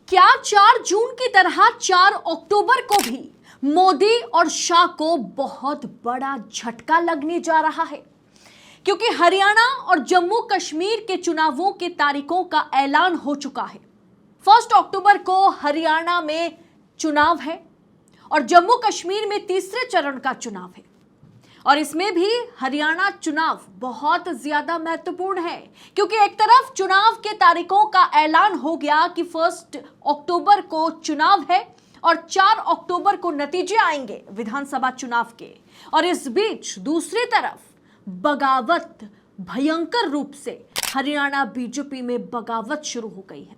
क्या 4 जून की तरह 4 अक्टूबर को भी मोदी और शाह को बहुत बड़ा झटका लगने जा रहा है? क्योंकि हरियाणा और जम्मू कश्मीर के चुनावों के तारीखों का ऐलान हो चुका है। 1 अक्टूबर को हरियाणा में चुनाव है और जम्मू कश्मीर में तीसरे चरण का चुनाव है। और इसमें भी हरियाणा चुनाव बहुत ज्यादा महत्वपूर्ण है, क्योंकि एक तरफ चुनाव के तारीखों का ऐलान हो गया कि 1 अक्टूबर को चुनाव है और 4 अक्टूबर को नतीजे आएंगे विधानसभा चुनाव के। और इस बीच दूसरी तरफ बगावत, भयंकर रूप से हरियाणा बीजेपी में बगावत शुरू हो गई है।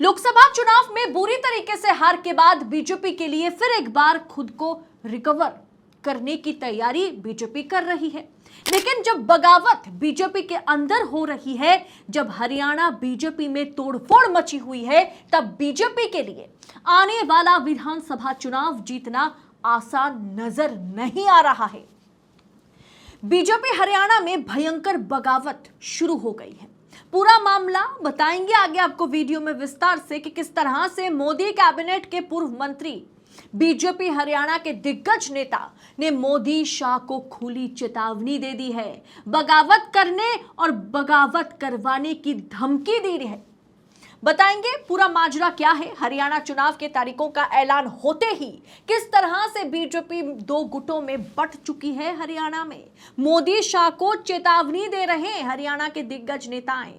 लोकसभा चुनाव में बुरी तरीके से हार के बाद बीजेपी के लिए फिर एक बार खुद को रिकवर करने की तैयारी बीजेपी कर रही है। लेकिन जब बगावत बीजेपी के अंदर हो रही है, जब हरियाणा बीजेपी में तोड़फोड़ मची हुई है, तब बीजेपी के लिए आने वाला विधानसभा चुनाव जीतना आसान नजर नहीं आ रहा है। बीजेपी हरियाणा में भयंकर बगावत शुरू हो गई है। पूरा मामला बताएंगे आगे आपको वीडियो में विस्तार से कि किस तरह से मोदी कैबिनेट के पूर्व मंत्री, बीजेपी हरियाणा के दिग्गज नेता ने मोदी शाह को खुली चेतावनी दे दी है, बगावत करने और बगावत करवाने की धमकी दी है। बताएंगे पूरा माजरा क्या है। हरियाणा चुनाव के तारीखों का ऐलान होते ही किस तरह से बीजेपी 2 गुटों में बंट चुकी है। हरियाणा में मोदी शाह को चेतावनी दे रहे हैं हरियाणा के दिग्गज नेताएं।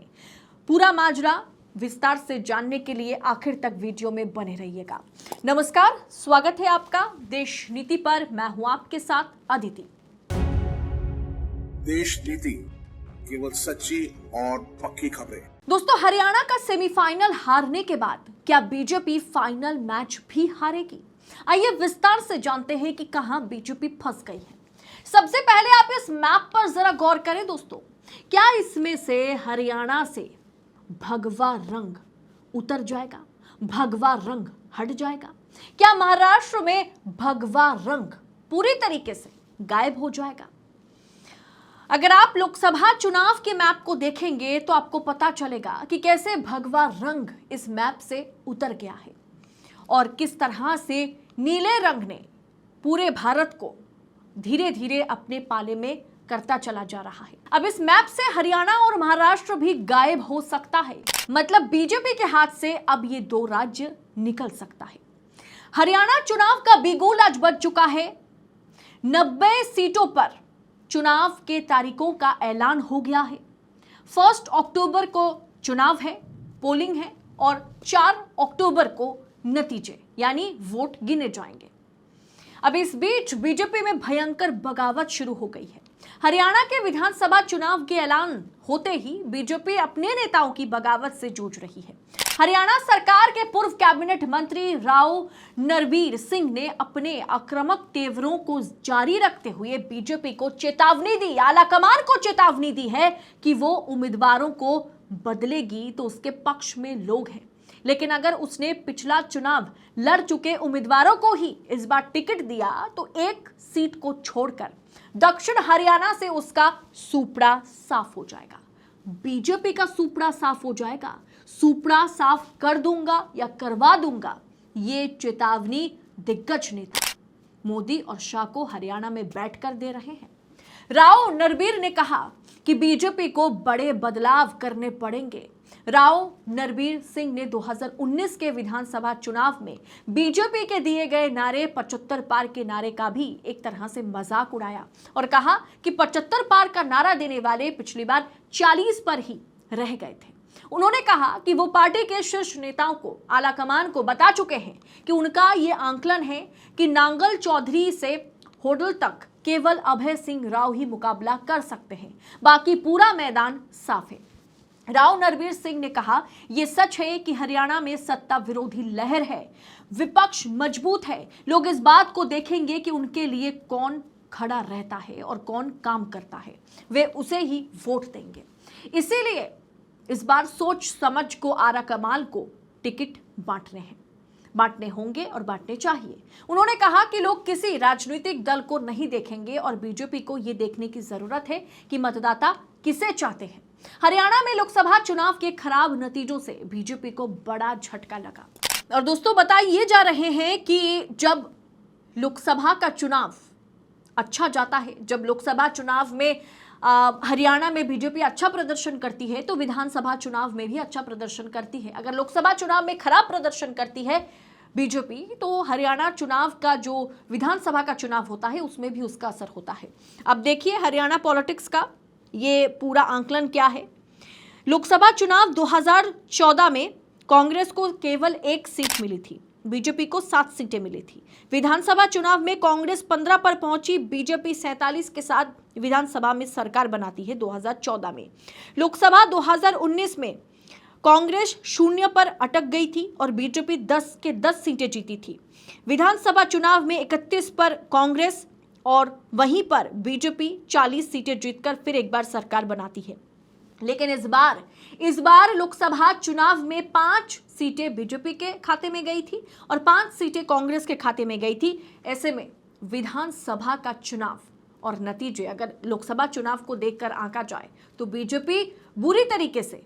पूरा माजरा विस्तार से जानने के लिए आखिर तक वीडियो में बने रहिएगा। नमस्कार, स्वागत है आपका देश नीति पर। मैं हूं आपके साथ अदिति। देश नीति, केवल सच्ची और पक्की खबरें। दोस्तों, हरियाणा का सेमीफाइनल हारने के बाद क्या बीजेपी फाइनल मैच भी हारेगी? आइए विस्तार से जानते हैं कि कहां बीजेपी फंस गई है। सबसे पहले आप इस मैप पर जरा गौर करें दोस्तों। क्या इसमें से हरियाणा से भगवा रंग उतर जाएगा? भगवा रंग हट जाएगा? क्या महाराष्ट्र में भगवा रंग पूरी तरीके से गायब हो जाएगा? अगर आप लोकसभा चुनाव के मैप को देखेंगे तो आपको पता चलेगा कि कैसे भगवा रंग इस मैप से उतर गया है और किस तरह से नीले रंग ने पूरे भारत को धीरे धीरे अपने पाले में करता चला जा रहा है। अब इस मैप से हरियाणा और महाराष्ट्र भी गायब हो सकता है। मतलब बीजेपी के हाथ से अब ये 2 राज्य निकल सकता है। हरियाणा चुनाव का बिगुल आज बज चुका है। 90 सीटों पर चुनाव के तारीखों का ऐलान हो गया है। 1 अक्टूबर को चुनाव है, पोलिंग है और 4 अक्टूबर को नतीजे यानी वोट गिने जाएंगे। अब इस बीच बीजेपी में भयंकर बगावत शुरू हो गई है। हरियाणा के विधानसभा चुनाव के ऐलान होते ही बीजेपी अपने नेताओं की बगावत से जूझ रही है। हरियाणा सरकार के पूर्व कैबिनेट मंत्री राव नरबीर सिंह ने अपने आक्रामक तेवरों को जारी रखते हुए बीजेपी को चेतावनी दी, आलाकमान को चेतावनी दी है कि वो उम्मीदवारों को बदलेगी तो उसके पक्ष में लोग हैं, लेकिन अगर उसने पिछला चुनाव लड़ चुके उम्मीदवारों को ही इस बार टिकट दिया तो एक सीट को छोड़कर दक्षिण हरियाणा से उसका सुपड़ा साफ हो जाएगा। बीजेपी का सुपड़ा साफ हो जाएगा। सुपड़ा साफ कर दूंगा या करवा दूंगा, ये चेतावनी दिग्गज नेता मोदी और शाह को हरियाणा में बैठकर दे रहे हैं। राव नरबीर ने कहा कि बीजेपी को बड़े बदलाव करने पड़ेंगे। राव नरबीर सिंह ने 2019 के विधानसभा चुनाव में बीजेपी के दिए गए नारे 75 पार के नारे का भी एक तरह से मजाक उड़ाया और कहा कि 75 पार का नारा देने वाले पिछली बार 40 पर ही रह गए थे। उन्होंने कहा कि वो पार्टी के शीर्ष नेताओं को, आलाकमान को बता चुके हैं कि उनका ये आंकलन है कि नांगल चौधरी से होडल तक केवल अभय सिंह राव ही मुकाबला कर सकते हैं, बाकी पूरा मैदान साफ है। राव नरबीर सिंह ने कहा, यह सच है कि हरियाणा में सत्ता विरोधी लहर है, विपक्ष मजबूत है। लोग इस बात को देखेंगे कि उनके लिए कौन खड़ा रहता है और कौन काम करता है, वे उसे ही वोट देंगे। इसीलिए इस बार सोच समझ को, आरा कमाल को टिकट बांटने होंगे और बांटने चाहिए। उन्होंने कहा कि लोग किसी राजनीतिक दल को नहीं देखेंगे और बीजेपी को यह देखने की जरूरत है कि मतदाता किसे चाहते हैं। हरियाणा में लोकसभा चुनाव के खराब नतीजों से बीजेपी को बड़ा झटका लगा। और दोस्तों बताए ये जा रहे हैं कि जब लोकसभा का चुनाव अच्छा जाता है, जब लोकसभा चुनाव में हरियाणा में बीजेपी अच्छा प्रदर्शन करती है तो विधानसभा चुनाव में भी अच्छा प्रदर्शन करती है। अगर लोकसभा चुनाव में खराब प्रदर्शन करती है बीजेपी तो हरियाणा चुनाव का जो विधानसभा का चुनाव होता है उसमें भी उसका असर होता है। अब देखिए हरियाणा पॉलिटिक्स का ये पूरा आंकलन क्या है। लोकसभा चुनाव 2014 में कांग्रेस को केवल 1 सीट मिली थी, बीजेपी को 7 सीटें मिली थी। विधानसभा चुनाव में कांग्रेस 15 पर पहुंची, बीजेपी 47 के साथ विधानसभा में सरकार बनाती है 2014 में। लोकसभा 2019 में कांग्रेस 0 पर अटक गई थी और बीजेपी 10 के 10 सीटें जीती थी। विधानसभा चुनाव में 31 पर कांग्रेस और वहीं पर बीजेपी 40 सीटें जीतकर फिर एक बार सरकार बनाती है। लेकिन इस बार लोकसभा चुनाव में 5 सीटें बीजेपी के खाते में गई थी और 5 सीटें कांग्रेस के खाते में गई थी। ऐसे में विधानसभा का चुनाव और नतीजे अगर लोकसभा चुनाव को देखकर आंका जाए तो बीजेपी बुरी तरीके से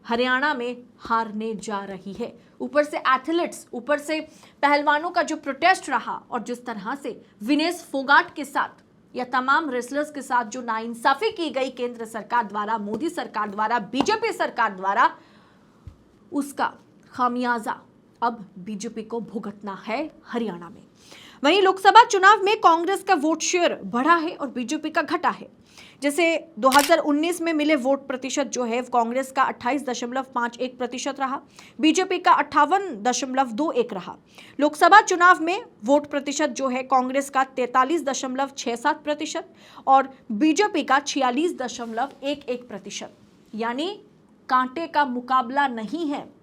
हरियाणा में हारने जा रही है। ऊपर से एथलीट्स, ऊपर से पहलवानों का जो प्रोटेस्ट रहा और जिस तरह से विनेश फोगाट के साथ या तमाम रेसलर्स के साथ जो नाइंसाफी की गई केंद्र सरकार द्वारा, मोदी सरकार द्वारा, बीजेपी सरकार द्वारा, उसका खामियाजा अब बीजेपी को भुगतना है हरियाणा में। वहीं लोकसभा चुनाव में कांग्रेस का वोट शेयर बढ़ा है और बीजेपी का घटा है। जैसे 2019 में मिले वोट प्रतिशत जो है कांग्रेस का 28.51% रहा, बीजेपी का 58.21 रहा। लोकसभा चुनाव में वोट प्रतिशत जो है कांग्रेस का 43.67% और बीजेपी का 46.11%। यानी कांटे का मुकाबला नहीं है,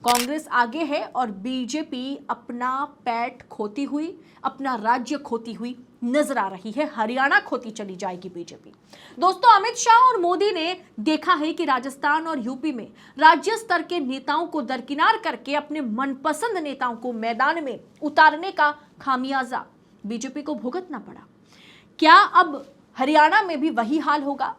कांग्रेस आगे है और बीजेपी अपना पैठ खोती हुई, अपना राज्य खोती हुई नजर आ रही है। हरियाणा खोती चली जाएगी बीजेपी। दोस्तों अमित शाह और मोदी ने देखा है कि राजस्थान और यूपी में राज्य स्तर के नेताओं को दरकिनार करके अपने मनपसंद नेताओं को मैदान में उतारने का खामियाजा बीजेपी को भुगतना पड़ा। क्या अब हरियाणा में भी वही हाल होगा?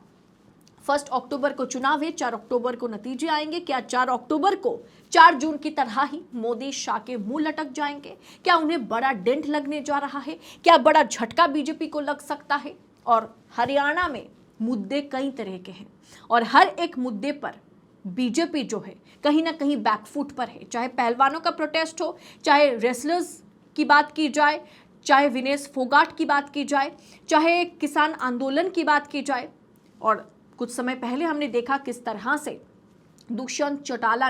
1 अक्टूबर को चुनाव है, 4 अक्टूबर को नतीजे आएंगे। क्या 4 अक्टूबर को 4 जून की तरह ही मोदी शाह के मुंह लटक जाएंगे? क्या उन्हें बड़ा डेंट लगने जा रहा है? क्या बड़ा झटका बीजेपी को लग सकता है? और हरियाणा में मुद्दे कई तरह के हैं और हर एक मुद्दे पर बीजेपी जो है कहीं ना कहीं बैकफुट पर है। चाहे पहलवानों का प्रोटेस्ट हो, चाहे रेसलर्स की बात की जाए, चाहे विनेश फोगाट की बात की जाए, चाहे किसान आंदोलन की बात की जाए। और कुछ समय पहले हमने देखा किस तरह से दुष्यंत चौटाला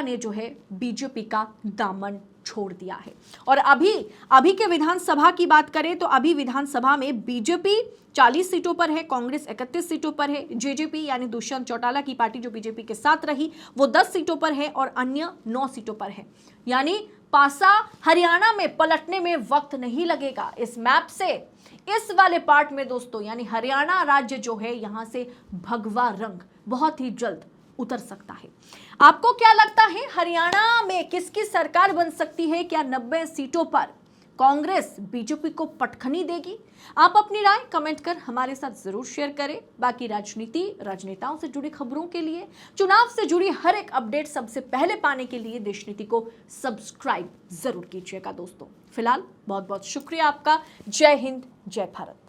ने जो है बीजेपी का दामन छोड़ दिया है। और अभी के विधानसभा की बात करें तो अभी विधानसभा में बीजेपी 40 सीटों पर है, कांग्रेस 31 सीटों पर है, जेजेपी यानी दुष्यंत चौटाला की पार्टी जो बीजेपी के साथ रही वो 10 सीटों पर है और अन्य 9 सीटों पर है। यानी पासा हरियाणा में पलटने में वक्त नहीं लगेगा। इस मैप से इस वाले पार्ट में दोस्तों यानी हरियाणा राज्य जो है यहां से भगवा रंग बहुत ही जल्द उतर सकता है। आपको क्या लगता है हरियाणा में किसकी सरकार बन सकती है? क्या 90 सीटों पर कांग्रेस बीजेपी को पटखनी देगी? आप अपनी राय कमेंट कर हमारे साथ जरूर शेयर करें। बाकी राजनीति, राजनेताओं से जुड़ी खबरों के लिए, चुनाव से जुड़ी हर एक अपडेट सबसे पहले पाने के लिए देश नीति को सब्सक्राइब जरूर कीजिएगा दोस्तों। फिलहाल बहुत बहुत शुक्रिया आपका। जय हिंद, जय भारत।